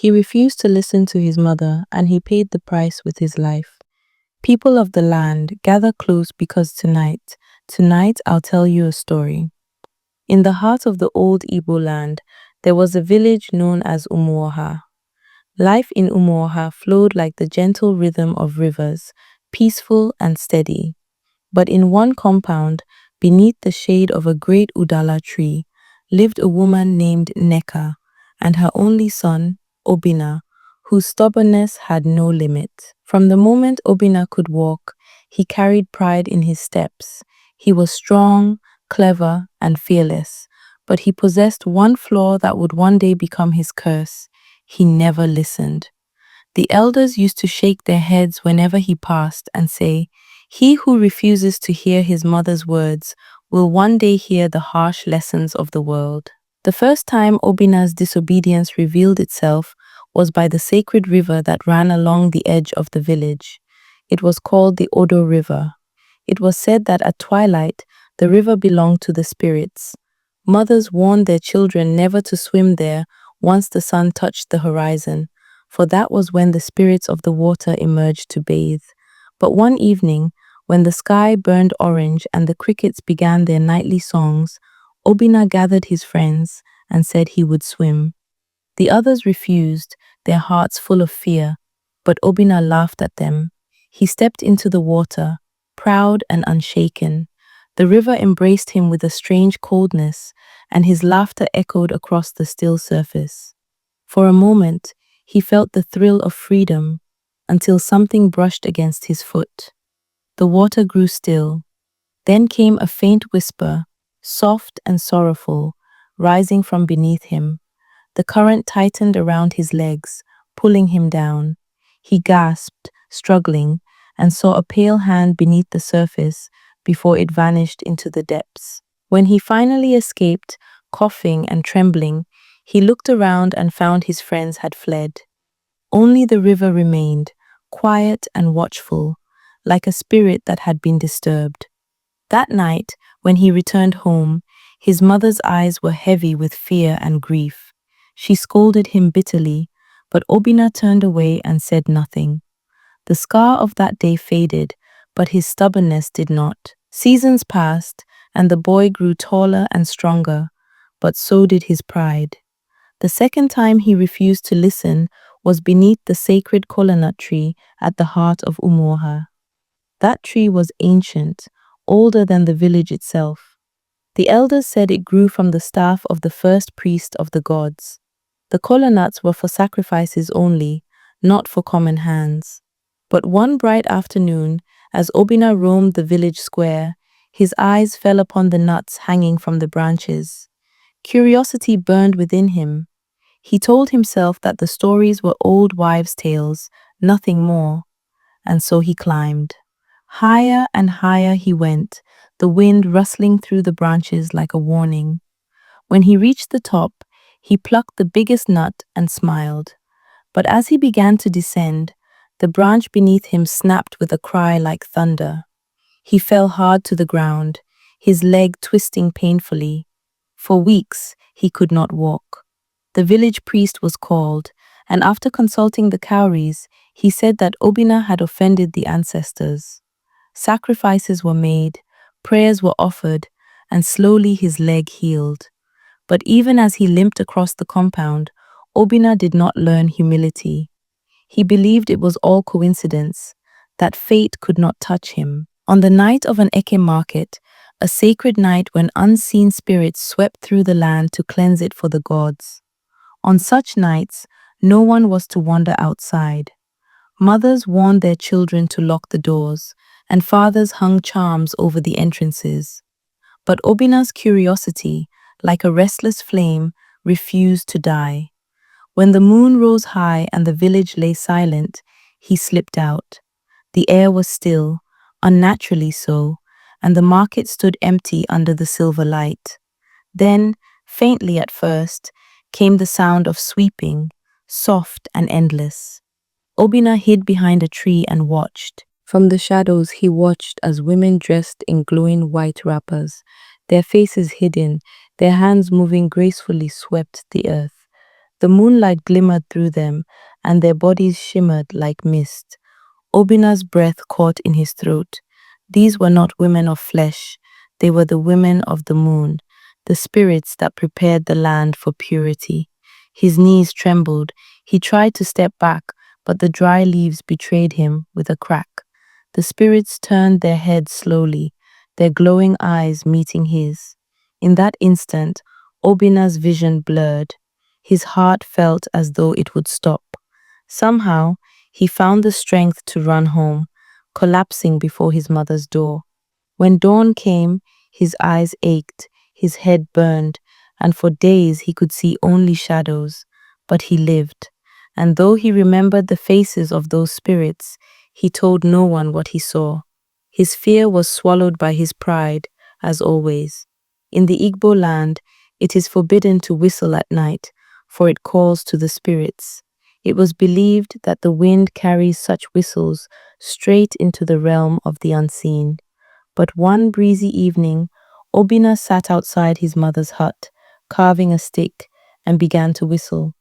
He refused to listen to his mother, and he paid the price with his life. People of the land, gather close because tonight I'll tell you a story. In the heart of the old Igbo land, there was a village known as Umuoha. Life in Umuoha flowed like the gentle rhythm of rivers, peaceful and steady. But in one compound, beneath the shade of a great udala tree, lived a woman named Neka and her only son, Obinna, whose stubbornness had no limit. From the moment Obinna could walk, he carried pride in his steps. He was strong, clever, and fearless, but he possessed one flaw that would one day become his curse. He never listened. The elders used to shake their heads whenever he passed and say, "He who refuses to hear his mother's words will one day hear the harsh lessons of the world." The first time Obinna's disobedience revealed itself was by the sacred river that ran along the edge of the village. It was called the Odo River. It was said that at twilight, the river belonged to the spirits. Mothers warned their children never to swim there once the sun touched the horizon, for that was when the spirits of the water emerged to bathe. But one evening, when the sky burned orange and the crickets began their nightly songs, Obinna gathered his friends and said he would swim. The others refused, their hearts full of fear, but Obinna laughed at them. He stepped into the water, proud and unshaken. The river embraced him with a strange coldness, and his laughter echoed across the still surface. For a moment, he felt the thrill of freedom, until something brushed against his foot. The water grew still. Then came a faint whisper, soft and sorrowful, rising from beneath him. The current tightened around his legs, pulling him down. He gasped, struggling, and saw a pale hand beneath the surface before it vanished into the depths. When he finally escaped, coughing and trembling, he looked around and found his friends had fled. Only the river remained, quiet and watchful, like a spirit that had been disturbed. That night, when he returned home, his mother's eyes were heavy with fear and grief. She scolded him bitterly, but Obinna turned away and said nothing. The scar of that day faded, but his stubbornness did not. Seasons passed, and the boy grew taller and stronger, but so did his pride. The second time he refused to listen was beneath the sacred kola-nut tree at the heart of Umuoha. That tree was ancient, older than the village itself. The elders said it grew from the staff of the first priest of the gods. The kola nuts were for sacrifices only, not for common hands. But one bright afternoon, as Obinna roamed the village square, his eyes fell upon the nuts hanging from the branches. Curiosity burned within him. He told himself that the stories were old wives' tales, nothing more. And so he climbed. Higher and higher he went, the wind rustling through the branches like a warning. When he reached the top, he plucked the biggest nut and smiled. But as he began to descend, the branch beneath him snapped with a cry like thunder. He fell hard to the ground, his leg twisting painfully. For weeks, he could not walk. The village priest was called, and after consulting the cowries, he said that Obinna had offended the ancestors. Sacrifices were made, prayers were offered, and slowly his leg healed. But even as he limped across the compound, Obinna did not learn humility. He believed it was all coincidence, that fate could not touch him. On the night of an Eke market, a sacred night when unseen spirits swept through the land to cleanse it for the gods. On such nights, no one was to wander outside. Mothers warned their children to lock the doors, and fathers hung charms over the entrances. But Obinna's curiosity, like a restless flame, refused to die. When the moon rose high and the village lay silent, he slipped out. The air was still, unnaturally so, and the market stood empty under the silver light. Then, faintly at first, came the sound of sweeping, soft and endless. Obinna hid behind a tree and watched. From the shadows he watched as women dressed in glowing white wrappers, their faces hidden, their hands moving gracefully, swept the earth. The moonlight glimmered through them, and their bodies shimmered like mist. Obinna's breath caught in his throat. These were not women of flesh, they were the women of the moon, the spirits that prepared the land for purity. His knees trembled. He tried to step back, but the dry leaves betrayed him with a crack. The spirits turned their heads slowly, their glowing eyes meeting his. In that instant, Obinna's vision blurred. His heart felt as though it would stop. Somehow, he found the strength to run home, collapsing before his mother's door. When dawn came, his eyes ached, his head burned, and for days he could see only shadows. But he lived, and though he remembered the faces of those spirits, he told no one what he saw. His fear was swallowed by his pride, as always. In the Igbo land, it is forbidden to whistle at night, for it calls to the spirits. It was believed that the wind carries such whistles straight into the realm of the unseen. But one breezy evening, Obinna sat outside his mother's hut, carving a stick, and began to whistle.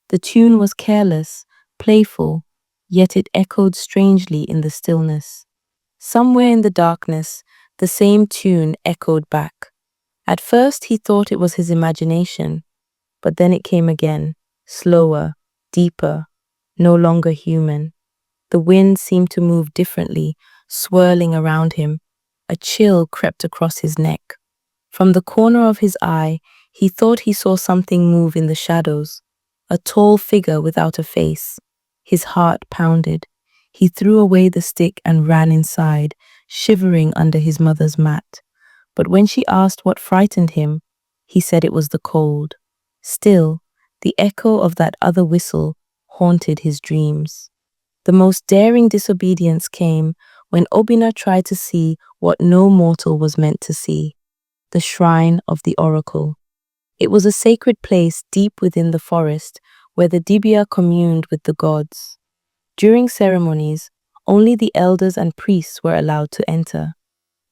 The tune was careless, playful, yet it echoed strangely in the stillness. Somewhere in the darkness, the same tune echoed back. At first he thought it was his imagination, but then it came again, slower, deeper, no longer human. The wind seemed to move differently, swirling around him. A chill crept across his neck. From the corner of his eye, he thought he saw something move in the shadows, a tall figure without a face. His heart pounded. He threw away the stick and ran inside, shivering under his mother's mat. But when she asked what frightened him, he said it was the cold. Still, the echo of that other whistle haunted his dreams. The most daring disobedience came when Obinna tried to see what no mortal was meant to see, the shrine of the oracle. It was a sacred place deep within the forest where the Dibia communed with the gods. During ceremonies, only the elders and priests were allowed to enter.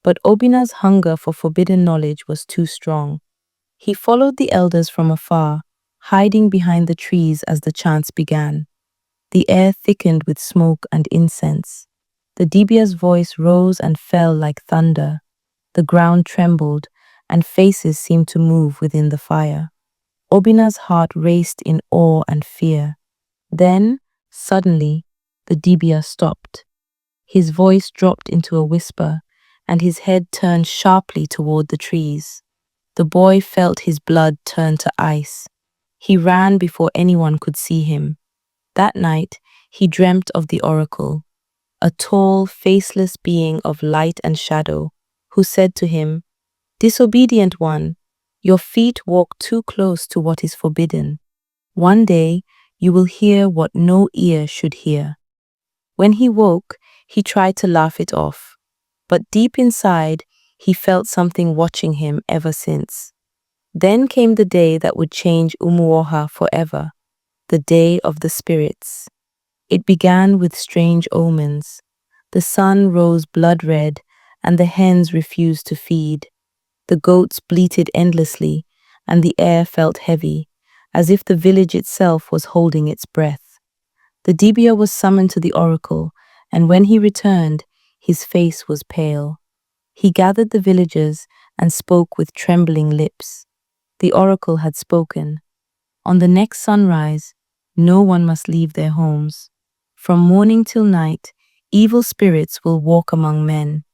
But Obinna's hunger for forbidden knowledge was too strong. He followed the elders from afar, hiding behind the trees as the chants began. The air thickened with smoke and incense. The Dibia's voice rose and fell like thunder. The ground trembled, and faces seemed to move within the fire. Obinna's heart raced in awe and fear. Then, suddenly, the Dibia stopped. His voice dropped into a whisper, and his head turned sharply toward the trees. The boy felt his blood turn to ice. He ran before anyone could see him. That night, he dreamt of the oracle, a tall, faceless being of light and shadow, who said to him, "Disobedient one, your feet walk too close to what is forbidden. One day, you will hear what no ear should hear." When he woke, he tried to laugh it off, but deep inside, he felt something watching him ever since. Then came the day that would change Umuoha forever, the day of the spirits. It began with strange omens. The sun rose blood red, and the hens refused to feed. The goats bleated endlessly, and the air felt heavy, as if the village itself was holding its breath. The Dibia was summoned to the oracle, and when he returned, his face was pale. He gathered the villagers and spoke with trembling lips. The oracle had spoken. On the next sunrise, no one must leave their homes. From morning till night, evil spirits will walk among men.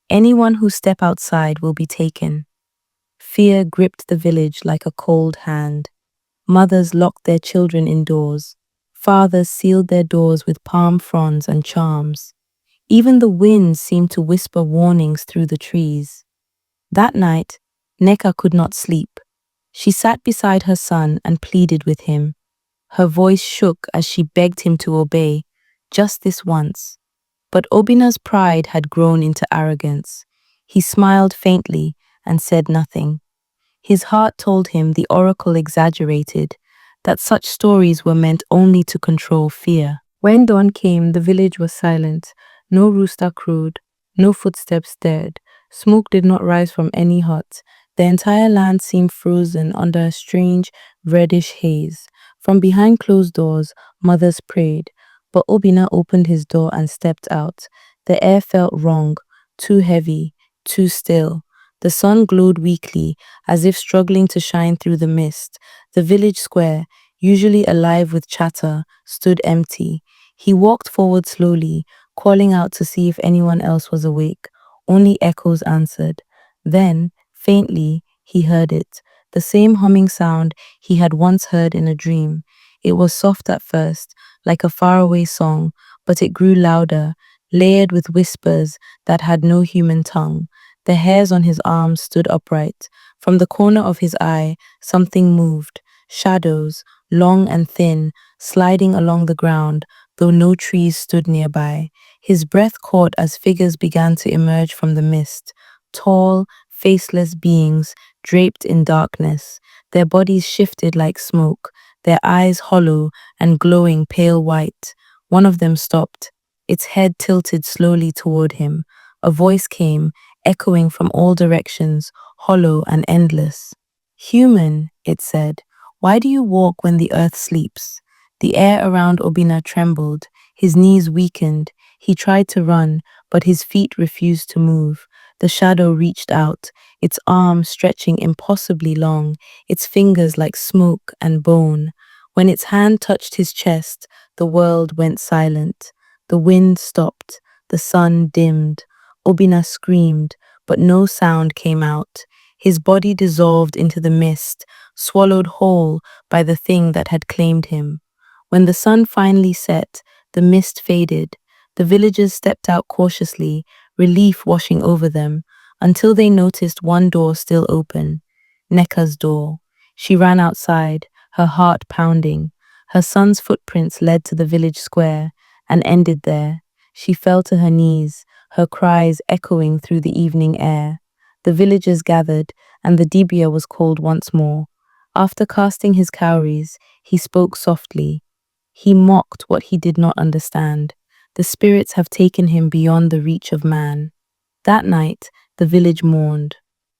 Anyone who step outside will be taken. Fear gripped the village like a cold hand. Mothers locked their children indoors. Fathers sealed their doors with palm fronds and charms. Even the wind seemed to whisper warnings through the trees. That night, Neka could not sleep. She sat beside her son and pleaded with him. Her voice shook as she begged him to obey, just this once. But Obinna's pride had grown into arrogance. He smiled faintly and said nothing. His heart told him the oracle exaggerated, that such stories were meant only to control fear. When dawn came, the village was silent. No rooster crowed, no footsteps stirred. Smoke did not rise from any hut. The entire land seemed frozen under a strange, reddish haze. From behind closed doors, mothers prayed, but Obinna opened his door and stepped out. The air felt wrong, too heavy, too still. The sun glowed weakly, as if struggling to shine through the mist. The village square, usually alive with chatter, stood empty. He walked forward slowly, calling out to see if anyone else was awake. Only echoes answered. Then, faintly, he heard it, the same humming sound he had once heard in a dream. It was soft at first, like a faraway song, but it grew louder, layered with whispers that had no human tongue. The hairs on his arms stood upright. From the corner of his eye, something moved. Shadows, long and thin, sliding along the ground, though no trees stood nearby. His breath caught as figures began to emerge from the mist. Tall, faceless beings, draped in darkness. Their bodies shifted like smoke, their eyes hollow and glowing pale white. One of them stopped, its head tilted slowly toward him. A voice came, echoing from all directions, hollow and endless. Human, it said, why do you walk when the earth sleeps? The air around Obinna trembled, his knees weakened. He tried to run, but his feet refused to move. The shadow reached out, its arms stretching impossibly long, its fingers like smoke and bone. When its hand touched his chest, the world went silent. The wind stopped, the sun dimmed. Obinna screamed, but no sound came out. His body dissolved into the mist, swallowed whole by the thing that had claimed him. When the sun finally set, the mist faded. The villagers stepped out cautiously, relief washing over them, until they noticed one door still open, Neka's door. She ran outside, her heart pounding. Her son's footprints led to the village square and ended there. She fell to her knees, her cries echoing through the evening air. The villagers gathered, and the dibia was called once more. After casting his cowries, he spoke softly. He mocked what he did not understand. The spirits have taken him beyond the reach of man. That night, the village mourned.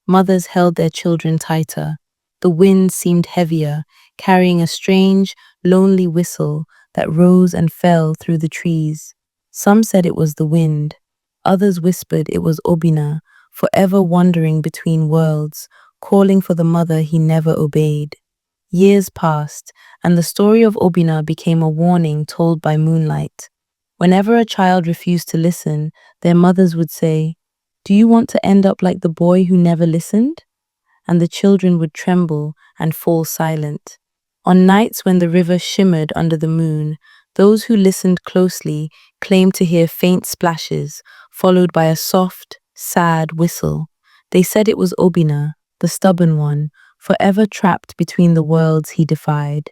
Mothers held their children tighter. The wind seemed heavier, carrying a strange, lonely whistle that rose and fell through the trees. Some said it was the wind. Others whispered it was Obinna, forever wandering between worlds, calling for the mother he never obeyed. Years passed, and the story of Obinna became a warning told by moonlight. Whenever a child refused to listen, their mothers would say, "Do you want to end up like the boy who never listened?" And the children would tremble and fall silent. On nights when the river shimmered under the moon, those who listened closely claimed to hear faint splashes, followed by a soft, sad whistle. They said it was Obinna, the stubborn one, forever trapped between the worlds he defied.